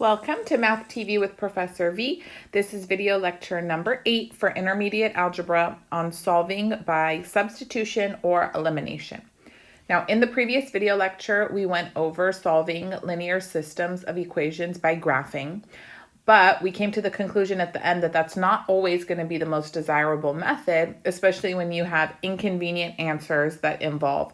Welcome to Math TV with Professor V. This is video lecture number 8 for intermediate algebra on solving by substitution or elimination. Now, in the previous video lecture, we went over solving linear systems of equations by graphing, but we came to the conclusion at the end that that's not always going to be the most desirable method, especially when you have inconvenient answers that involve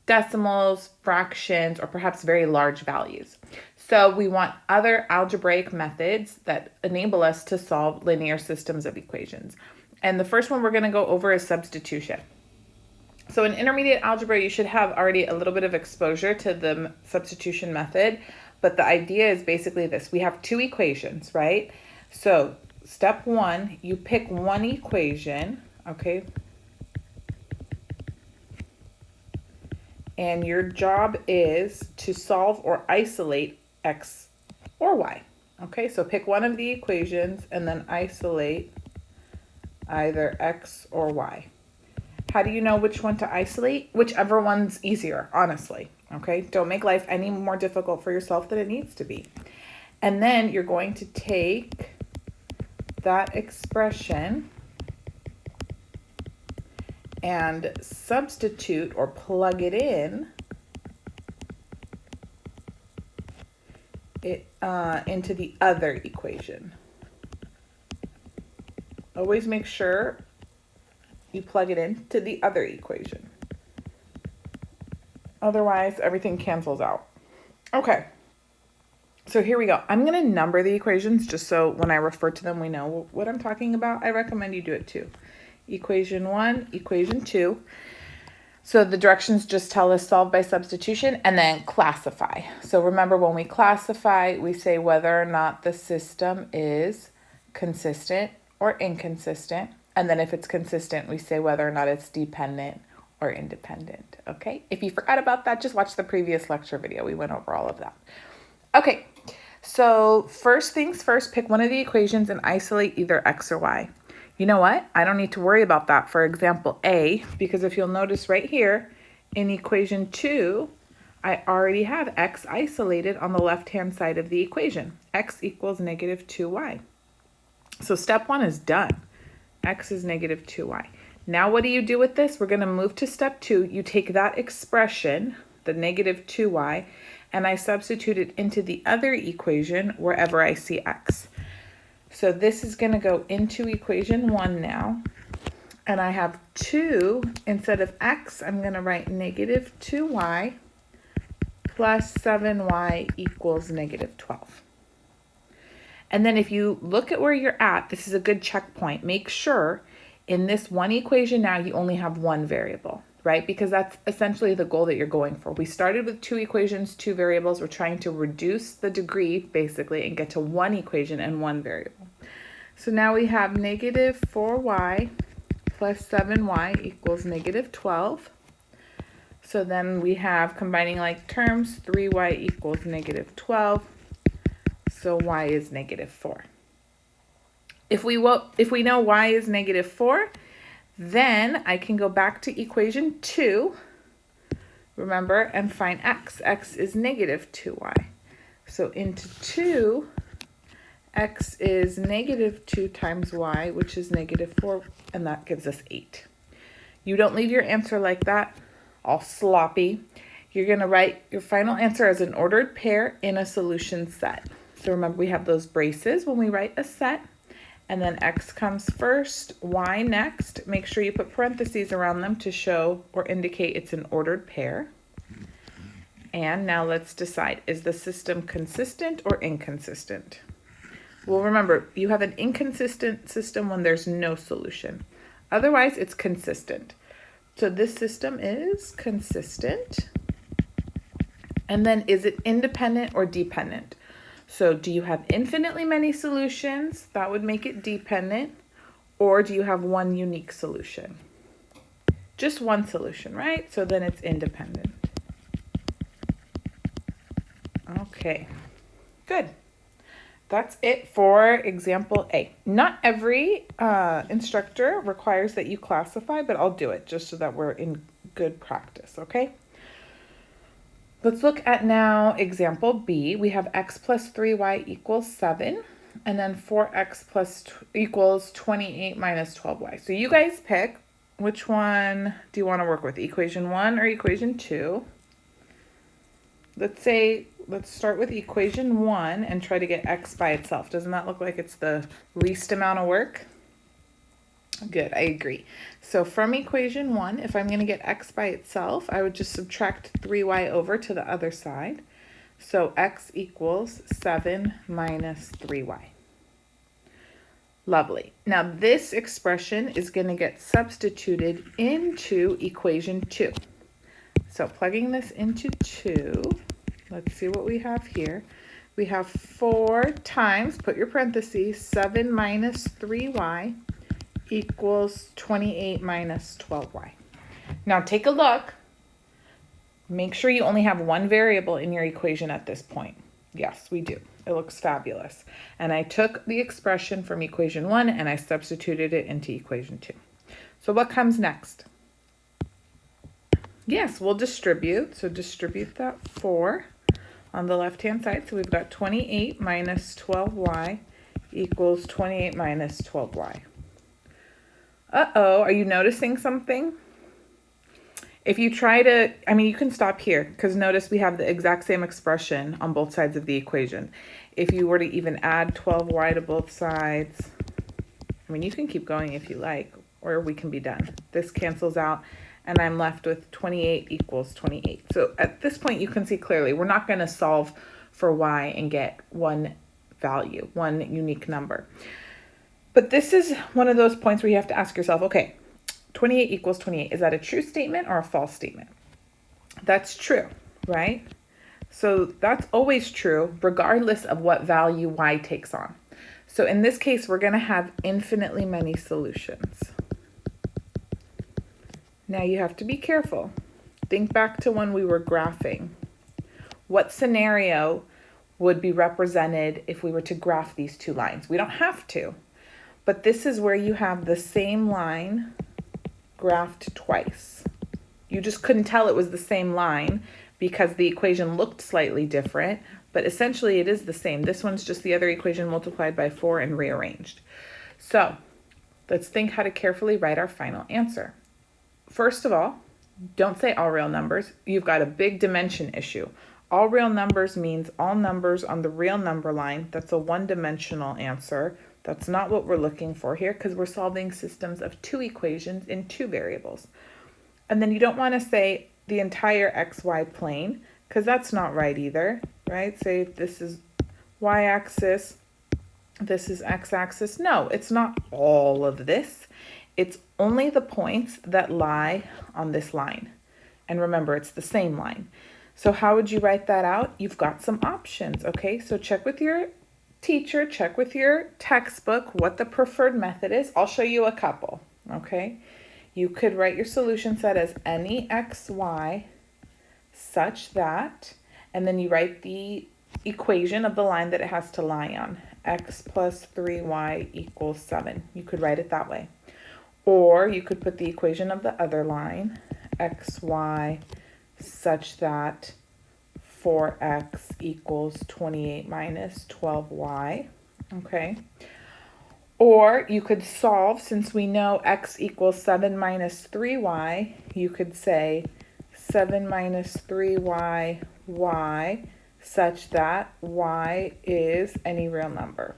decimals, fractions, or perhaps very large values. So we want other algebraic methods that enable us to solve linear systems of equations. And the first one we're going to go over is substitution. So in intermediate algebra, you should have already a little bit of exposure to the substitution method, but the idea is basically this. We have two equations, right? So step one, you pick one equation, okay? And your job is to solve or isolate x or y. Okay, so pick one of the equations and then isolate either x or y. How do you know which one to isolate? Whichever one's easier, honestly. Okay, don't make life any more difficult for yourself than it needs to be. And then you're going to take that expression and substitute or plug it in into the other equation. Always make sure you plug it into the other equation. Otherwise, everything cancels out. Okay, so here we go. I'm going to number the equations just so when I refer to them, we know what I'm talking about. I recommend you do it too. Equation 1, equation 2. So the directions just tell us solve by substitution and then classify. So remember, when we classify, we say whether or not the system is consistent or inconsistent. And then if it's consistent, we say whether or not it's dependent or independent. Okay? If you forgot about that, just watch the previous lecture video. We went over all of that. Okay. So first things first, pick one of the equations and isolate either x or y. You know what? I don't need to worry about that for example A, because if you'll notice right here in equation 2, I already have x isolated on the left-hand side of the equation. X equals negative 2y. So step 1 is done. X is negative 2y. Now what do you do with this? We're going to move to step 2. You take that expression, the negative 2y, and I substitute it into the other equation wherever I see x. So this is going to go into equation 1 now. And I have 2, instead of x, I'm going to write negative 2y plus 7y equals negative 12. And then if you look at where you're at, this is a good checkpoint. Make sure in this one equation now you only have one variable, right? Because that's essentially the goal that you're going for. We started with 2 equations, 2 variables. We're trying to reduce the degree, basically, and get to 1 equation and 1 variable. So now we have negative 4y plus 7y equals negative 12. So then we have, combining like terms, 3y equals negative 12. So y is negative 4. If we know y is negative 4, then I can go back to equation 2, remember, and find x. X is negative 2y. So into 2, x is negative 2 times y, which is negative 4, and that gives us 8. You don't leave your answer like that, all sloppy. You're going to write your final answer as an ordered pair in a solution set. So remember, we have those braces when we write a set. And then x comes first, y next. Make sure you put parentheses around them to show or indicate it's an ordered pair. And now let's decide, is the system consistent or inconsistent? Well, remember, you have an inconsistent system when there's no solution. Otherwise, it's consistent. So this system is consistent. And then is it independent or dependent? So do you have infinitely many solutions? That would make it dependent. Or do you have one unique solution? Just one solution, right? So then it's independent. Okay, good. That's it for example A. Not every instructor requires that you classify, but I'll do it just so that we're in good practice, okay? Let's look at now example B. We have x plus 3y equals 7, and then 4x plus equals 28 minus 12y. So you guys pick, which one do you want to work with, equation 1 or equation 2? Let's start with equation 1 and try to get x by itself. Doesn't that look like it's the least amount of work? Good, I agree. So from equation 1, if I'm going to get x by itself, I would just subtract 3y over to the other side. So x equals 7 minus 3y. Lovely. Now this expression is going to get substituted into equation 2. So plugging this into 2, let's see what we have here. We have 4 times, put your parentheses, 7 minus 3y equals 28 minus 12y. Now take a look. Make sure you only have one variable in your equation at this point. Yes, we do. It looks fabulous. And I took the expression from equation 1 and I substituted it into equation 2. So what comes next? Yes, we'll distribute. So distribute that 4 on the left-hand side. So we've got 28 minus 12y equals 28 minus 12y. Uh-oh, are you noticing something? If you try to, you can stop here because notice we have the exact same expression on both sides of the equation. If you were to even add 12y to both sides, you can keep going if you like, or we can be done. This cancels out and I'm left with 28 equals 28. So at this point you can see clearly we're not going to solve for y and get one value, one unique number. But this is one of those points where you have to ask yourself, okay, 28 equals 28. Is that a true statement or a false statement? That's true, right? So that's always true regardless of what value y takes on. So in this case, we're going to have infinitely many solutions. Now you have to be careful. Think back to when we were graphing. What scenario would be represented if we were to graph these two lines? We don't have to. But this is where you have the same line graphed twice. You just couldn't tell it was the same line because the equation looked slightly different, but essentially it is the same. This one's just the other equation multiplied by 4 and rearranged. So let's think how to carefully write our final answer. First of all, don't say all real numbers. You've got a big dimension issue. All real numbers means all numbers on the real number line. That's a one-dimensional answer. That's not what we're looking for here because we're solving systems of two equations in two variables. And then you don't want to say the entire xy plane because that's not right either, right? Say this is y-axis, this is x-axis. No, it's not all of this. It's only the points that lie on this line. And remember, it's the same line. So how would you write that out? You've got some options, okay? So check with your teacher, check with your textbook what the preferred method is. I'll show you a couple, okay? You could write your solution set as any xy such that, and then you write the equation of the line that it has to lie on. X plus 3y equals 7. You could write it that way. Or you could put the equation of the other line, xy such that 4x equals 28 minus 12y, okay? Or you could solve, since we know x equals 7 minus 3y, you could say 7 minus 3y, y, such that y is any real number.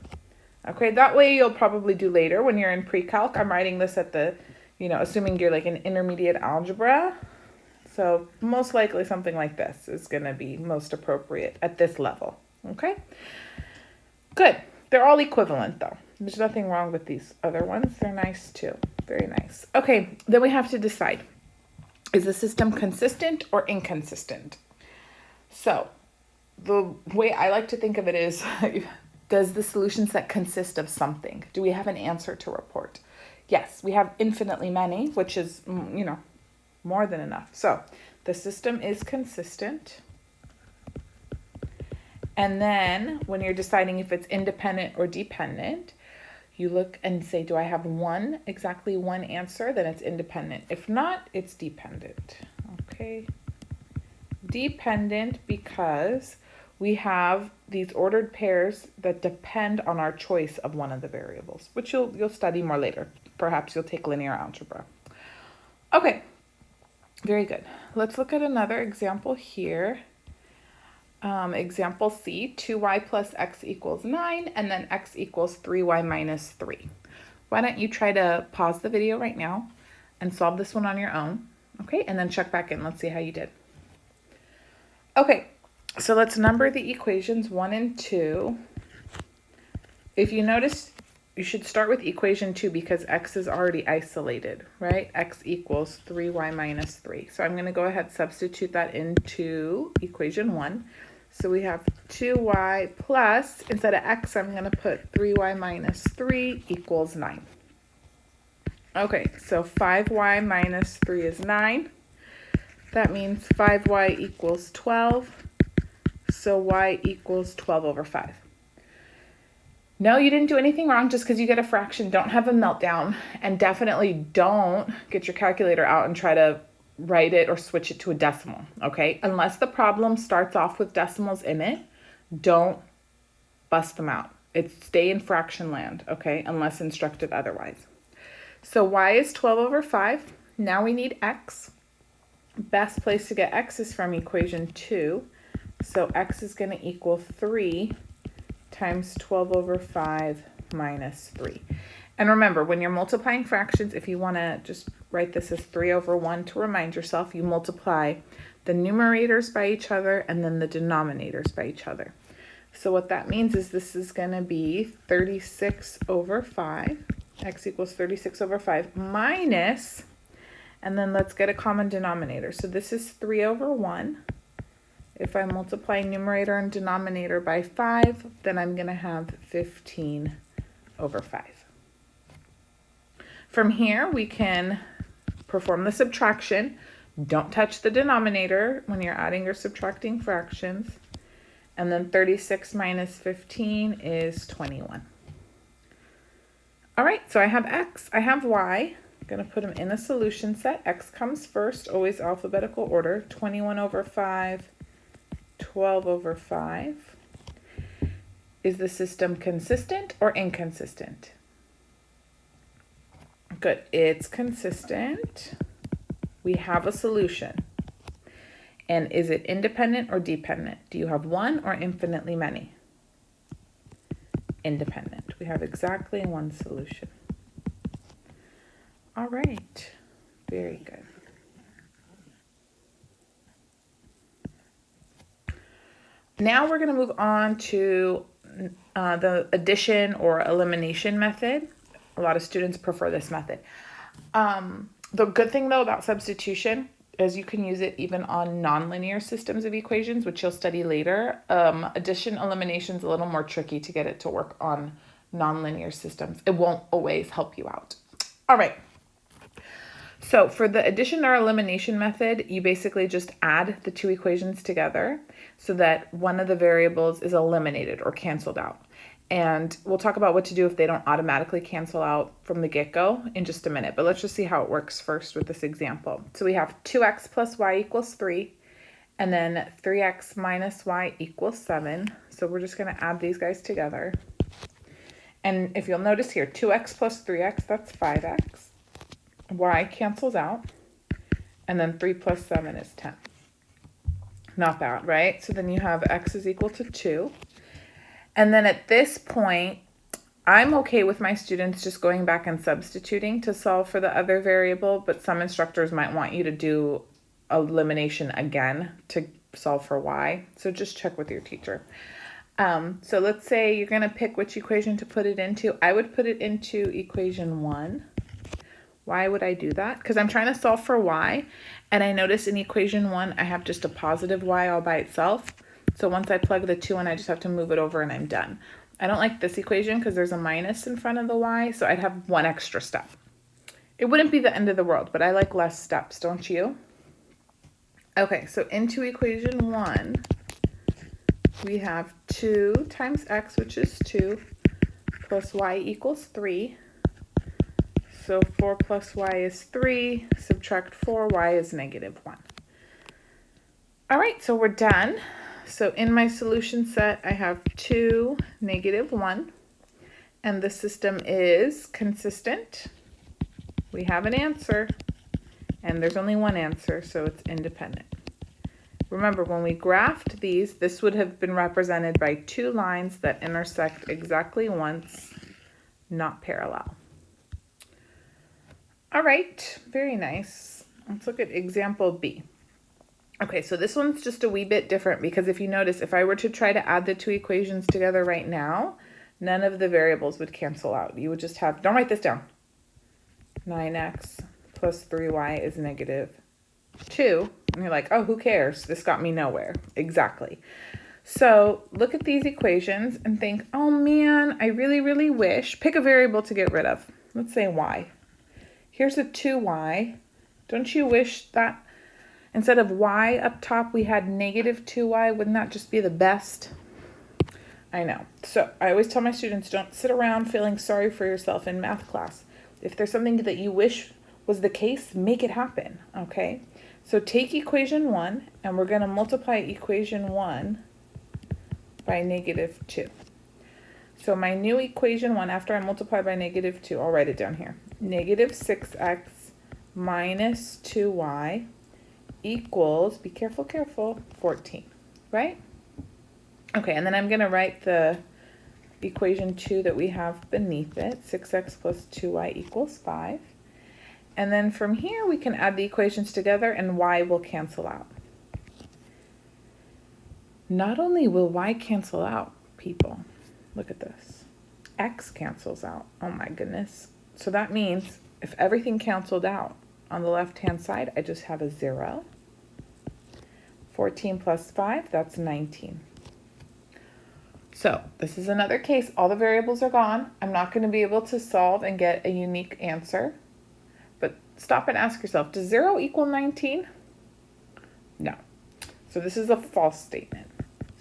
Okay, that way you'll probably do later when you're in pre-calc. I'm writing this at the, assuming you're like an intermediate algebra. So most likely something like this is going to be most appropriate at this level. Okay, good. They're all equivalent though. There's nothing wrong with these other ones. They're nice too. Very nice. Okay, then we have to decide, is the system consistent or inconsistent? So the way I like to think of it is, does the solution set consist of something? Do we have an answer to report? Yes, we have infinitely many, which is, more than enough. So the system is consistent. And then when you're deciding if it's independent or dependent, you look and say, do I have exactly one answer? Then it's independent. If not, it's dependent. Okay, dependent because we have these ordered pairs that depend on our choice of one of the variables, which you'll study more later. Perhaps you'll take linear algebra. Okay, very good. Let's look at another example here. Example C, 2y plus x equals 9, and then x equals 3y minus 3. Why don't you try to pause the video right now and solve this one on your own, okay? And then check back in. Let's see how you did. Okay, so let's number the equations 1 and 2. If you notice, you should start with equation 2 because x is already isolated, right? X equals 3y minus 3. So I'm going to go ahead and substitute that into equation 1. So we have 2y plus, instead of x, I'm going to put 3y minus 3 equals 9. Okay, so 5y minus 3 is 9. That means 5y equals 12. So y equals 12 over 5. No, you didn't do anything wrong. Just because you get a fraction, don't have a meltdown. And definitely don't get your calculator out and try to write it or switch it to a decimal, okay? Unless the problem starts off with decimals in it, don't bust them out. Stay in fraction land, okay? Unless instructed otherwise. So y is 12 over 5. Now we need x. Best place to get x is from equation 2. So x is going to equal 3 times 12 over 5 minus 3. And remember, when you're multiplying fractions, if you want to just write this as 3 over 1 to remind yourself, you multiply the numerators by each other and then the denominators by each other. So what that means is this is going to be 36 over 5. X equals 36 over 5 minus, and then let's get a common denominator. So this is 3 over 1. If I multiply numerator and denominator by 5, then I'm going to have 15 over 5. From here, we can perform the subtraction. Don't touch the denominator when you're adding or subtracting fractions. And then 36 minus 15 is 21. All right, so I have x, I have y. I'm going to put them in a solution set. X comes first, always alphabetical order. 21 over 5, 12 over 5. Is the system consistent or inconsistent? Good, it's consistent. We have a solution. And is it independent or dependent? Do you have one or infinitely many? Independent. We have exactly one solution. All right, very good. Now we're going to move on to the addition or elimination method. A lot of students prefer this method. The good thing though about substitution is you can use it even on nonlinear systems of equations, which you'll study later. Addition elimination is a little more tricky to get it to work on nonlinear systems. It won't always help you out. All right. So for the addition or elimination method, you basically just add the two equations together so that one of the variables is eliminated or canceled out. And we'll talk about what to do if they don't automatically cancel out from the get-go in just a minute. But let's just see how it works first with this example. So we have 2x plus y equals 3, and then 3x minus y equals 7. So we're just going to add these guys together. And if you'll notice here, 2x plus 3x, that's 5x. Y cancels out. And then 3 plus 7 is 10. Not bad, right? So then you have x is equal to 2. And then at this point, I'm okay with my students just going back and substituting to solve for the other variable, but some instructors might want you to do elimination again to solve for y. So just check with your teacher. So let's say you're going to pick which equation to put it into. I would put it into equation 1. Why would I do that? Because I'm trying to solve for y, and I notice in equation 1, I have just a positive y all by itself. So once I plug the 2 in, I just have to move it over and I'm done. I don't like this equation because there's a minus in front of the y, so I'd have one extra step. It wouldn't be the end of the world, but I like less steps, don't you? Okay, so into equation 1, we have 2 times x, which is 2, plus y equals 3. So 4 plus y is 3, subtract 4, y is negative 1. All right, so we're done. So in my solution set, I have 2, -1, and the system is consistent. We have an answer, and there's only one answer, so it's independent. Remember, when we graphed these, this would have been represented by 2 lines that intersect exactly once, not parallel. All right, very nice. Let's look at example B. Okay, so this one's just a wee bit different because if you notice, if I were to try to add the 2 equations together right now, none of the variables would cancel out. You would just have, don't write this down, 9x plus 3y is -2. And you're like, oh, who cares? This got me nowhere. Exactly. So look at these equations and think, oh man, I really, really wish, pick a variable to get rid of. Let's say y. Here's a 2y. Don't you wish that instead of y up top, we had -2y? Wouldn't that just be the best? I know. So I always tell my students, don't sit around feeling sorry for yourself in math class. If there's something that you wish was the case, make it happen, okay? So take equation 1, and we're going to multiply equation 1 by -2. So my new equation 1, after I multiply by -2, I'll write it down here. -6x minus 2y equals, be careful, 14, right? Okay, and then I'm going to write the equation 2 that we have beneath it, 6x plus 2y equals 5. And then from here, we can add the equations together and y will cancel out. Not only will y cancel out, people, look at this. X cancels out. Oh my goodness. So that means if everything canceled out on the left-hand side, I just have a 0. 14 plus 5, that's 19. So this is another case. All the variables are gone. I'm not going to be able to solve and get a unique answer. But stop and ask yourself, does 0 equal 19? No. So this is a false statement.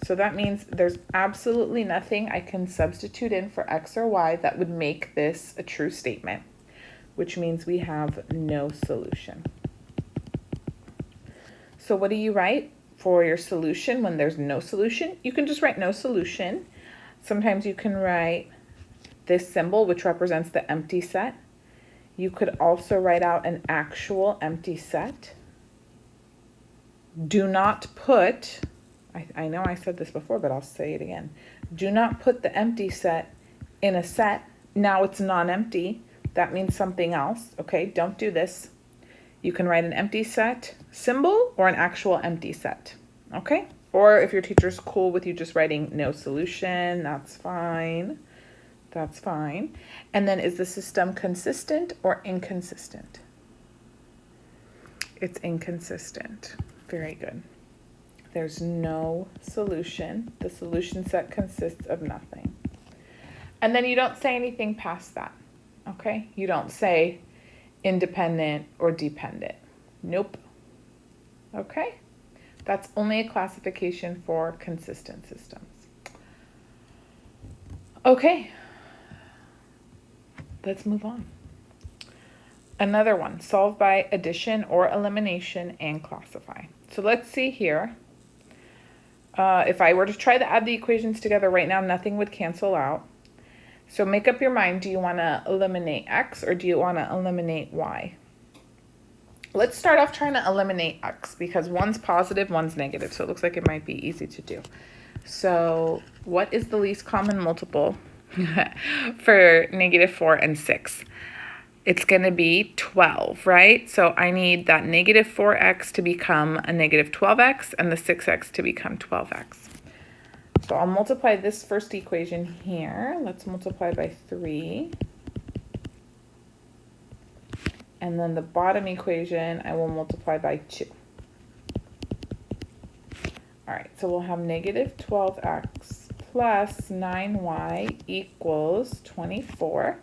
So that means there's absolutely nothing I can substitute in for x or y that would make this a true statement, which means we have no solution. So what do you write for your solution when there's no solution? You can just write no solution. Sometimes you can write this symbol, which represents the empty set. You could also write out an actual empty set. Do not put, I know I said this before, but I'll say it again. Do not put the empty set in a set. Now it's non-empty. That means something else, okay? Don't do this. You can write an empty set symbol or an actual empty set, okay? Or if your teacher's cool with you just writing no solution, that's fine. That's fine. And then is the system consistent or inconsistent? It's inconsistent. Very good. There's no solution. The solution set consists of nothing. And then you don't say anything past that, okay? You don't say independent or dependent. Nope. Okay? That's only a classification for consistent systems. Okay. Let's move on. Another one, solve by addition or elimination and classify. So let's see here. If I were to try to add the equations together right now, nothing would cancel out. So make up your mind, do you want to eliminate x or do you want to eliminate y? Let's start off trying to eliminate x because one's positive, one's negative. So it looks like it might be easy to do. So what is the least common multiple for -4 and 6? It's going to be 12, right? So I need that -4x to become a -12x and the 6x to become 12x. So I'll multiply this first equation here. Let's multiply by 3. And then the bottom equation, I will multiply by 2. All right, so we'll have -12x plus 9y equals 24.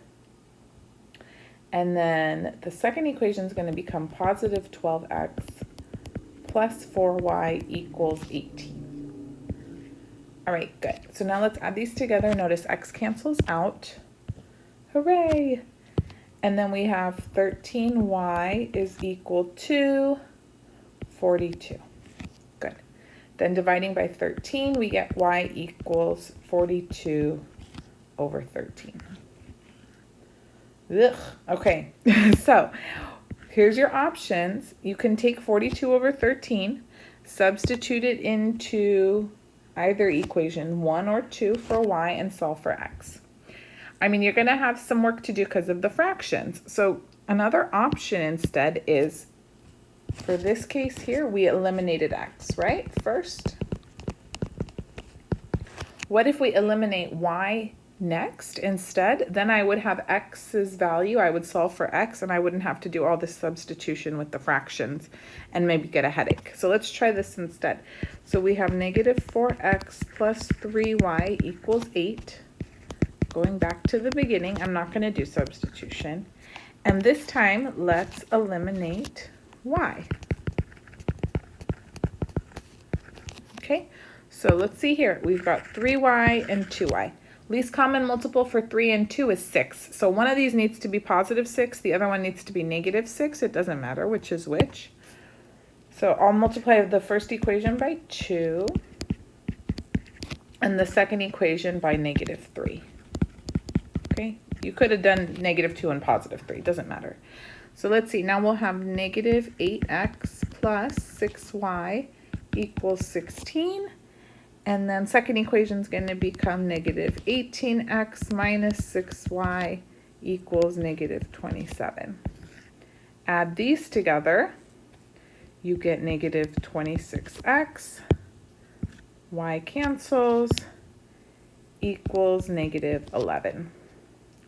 And then the second equation is going to become positive 12x plus 4y equals 18. All right, good. So now let's add these together. Notice x cancels out. Hooray! And then we have 13y is equal to 42. Good. Then dividing by 13, we get y equals 42 over 13. Ugh. Okay, so here's your options. You can take 42 over 13, substitute it into either equation 1 or 2 for y, and solve for x. I mean, you're going to have some work to do because of the fractions. So another option instead is, for this case here, we eliminated x, right? First. What if we eliminate y next instead? Then I would have x's value. I would solve for x, and I wouldn't have to do all this substitution with the fractions and maybe get a headache. So let's try this instead. So we have negative 4x plus 3y equals 8. Going back to the beginning, I'm not going to do substitution. And this time, let's eliminate y. Okay, so let's see here. We've got 3y and 2y. Least common multiple for 3 and 2 is 6. So one of these needs to be positive 6. The other one needs to be negative 6. It doesn't matter which is which. So I'll multiply the first equation by 2 and the second equation by negative 3. Okay, you could have done negative 2 and positive 3. Doesn't matter. So let's see. Now we'll have negative 8x plus 6y equals 16. And then second equation is going to become negative 18x minus 6y equals negative 27. Add these together. You get negative 26x. Y cancels, equals negative 11.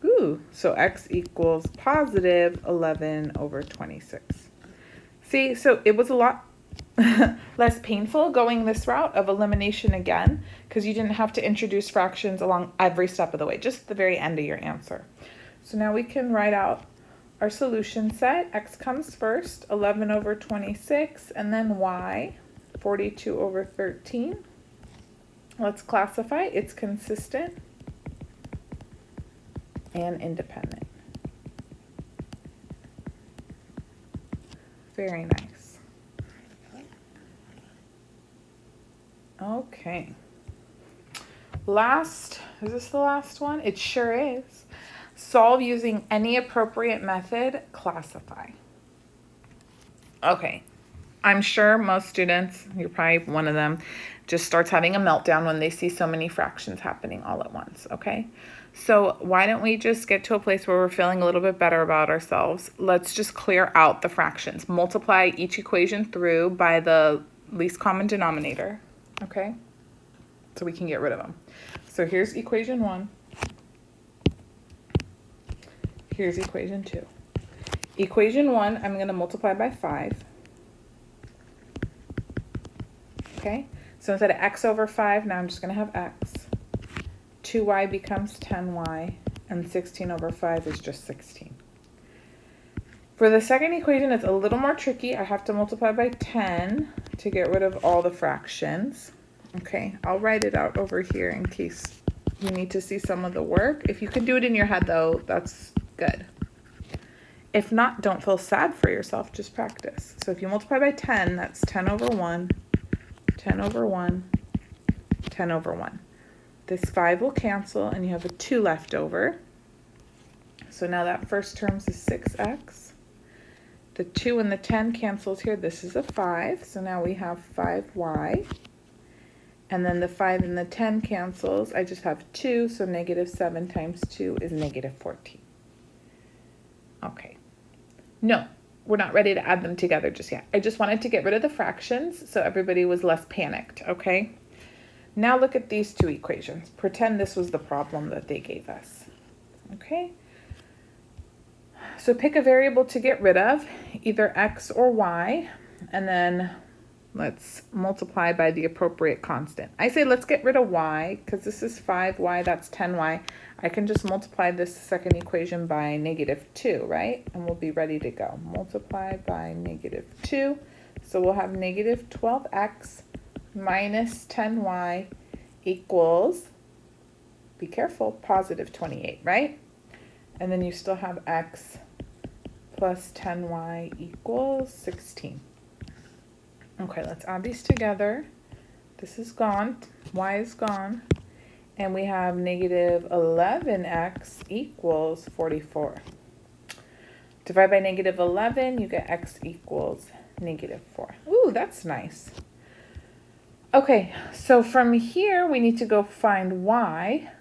Ooh, so x equals positive 11 over 26. See, so it was a lot less painful going this route of elimination again, because you didn't have to introduce fractions along every step of the way, just the very end of your answer. So now we can write out our solution set. X comes first, 11 over 26, and then y, 42 over 13. Let's classify. It's consistent and independent. Very nice. Okay. Last, is this the last one? It sure is. Solve using any appropriate method, classify. Okay. I'm sure most students, you're probably one of them, just starts having a meltdown when they see so many fractions happening all at once, okay? So why don't we just get to a place where we're feeling a little bit better about ourselves? Let's just clear out the fractions. Multiply each equation through by the least common denominator, okay? So we can get rid of them. So here's equation 1. Here's equation 2. Equation 1, I'm going to multiply by 5. Okay, so instead of x over 5, now I'm just going to have x. 2y becomes 10y, and 16 over 5 is just 16. For the second equation, it's a little more tricky. I have to multiply by 10 to get rid of all the fractions. Okay, I'll write it out over here in case you need to see some of the work. If you can do it in your head, though, that's good. If not, don't feel sad for yourself. Just practice. So if you multiply by 10, that's 10 over 1. 10 over 1, 10 over 1. This 5 will cancel, and you have a 2 left over. So now that first term is 6x. The 2 and the 10 cancels here. This is a 5, so now we have 5y. And then the 5 and the 10 cancels. I just have 2, so negative 7 times 2 is negative 14. Okay. No. We're not ready to add them together just yet. I just wanted to get rid of the fractions so everybody was less panicked, okay? Now look at these two equations. Pretend this was the problem that they gave us, okay? So pick a variable to get rid of, either x or y, and then let's multiply by the appropriate constant. I say let's get rid of y because this is 5y, that's 10y. I can just multiply this second equation by negative 2, right? And we'll be ready to go. Multiply by negative 2. So we'll have negative 12x minus 10y equals, be careful, positive 28, right? And then you still have x plus 10y equals 16. Okay, let's add these together. This is gone. Y is gone. And we have negative 11x equals 44. Divide by negative 11, you get x equals negative 4. Ooh, that's nice. Okay, so from here, we need to go find y.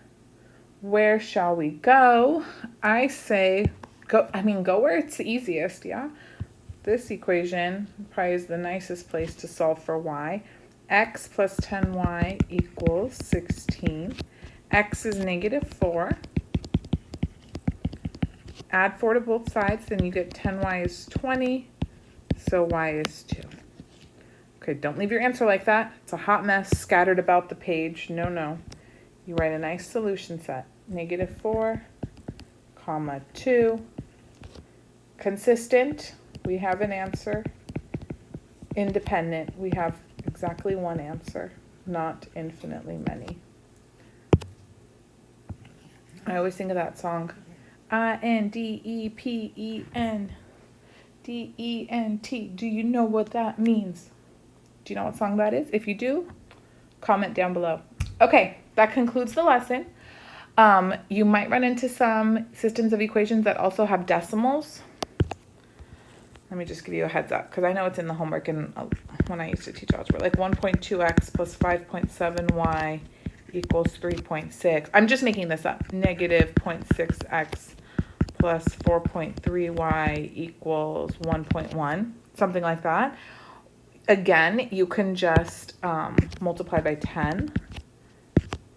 Where shall we go? I say, go where it's the easiest, yeah? This equation probably is the nicest place to solve for y. X plus 10y equals 16. X is negative 4. Add 4 to both sides, then you get 10y is 20, so y is 2. Okay, don't leave your answer like that. It's a hot mess scattered about the page. No, no. You write a nice solution set. Negative 4, comma 2. Consistent, we have an answer. Independent, we have exactly one answer, not infinitely many. I always think of that song. I-N-D-E-P-E-N D-E-N-T. Do you know what that means? Do you know what song that is? If you do, comment down below. Okay, that concludes the lesson. You might run into some systems of equations that also have decimals. Let me just give you a heads up, because I know it's in the homework and when I used to teach algebra, like 1.2x plus 5.7y equals 3.6. I'm just making this up. Negative 0.6x plus 4.3y equals 1.1, something like that. Again, you can just multiply by 10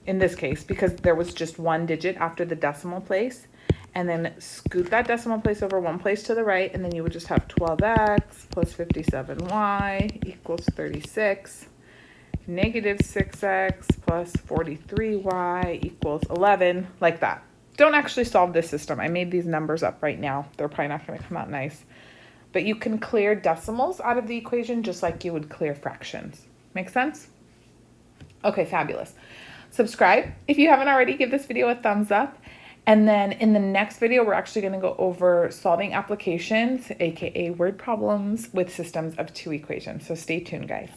in this case, because there was just one digit after the decimal place, and then scoot that decimal place over one place to the right, and then you would just have 12x plus 57y equals 36. Negative 6x plus 43y equals 11, like that. Don't actually solve this system. I made these numbers up right now. They're probably not going to come out nice. But you can clear decimals out of the equation just like you would clear fractions. Make sense? Okay, fabulous. Subscribe if you haven't already. Give this video a thumbs up. And then in the next video, we're actually going to go over solving applications, aka word problems, with systems of 2 equations. So stay tuned, guys.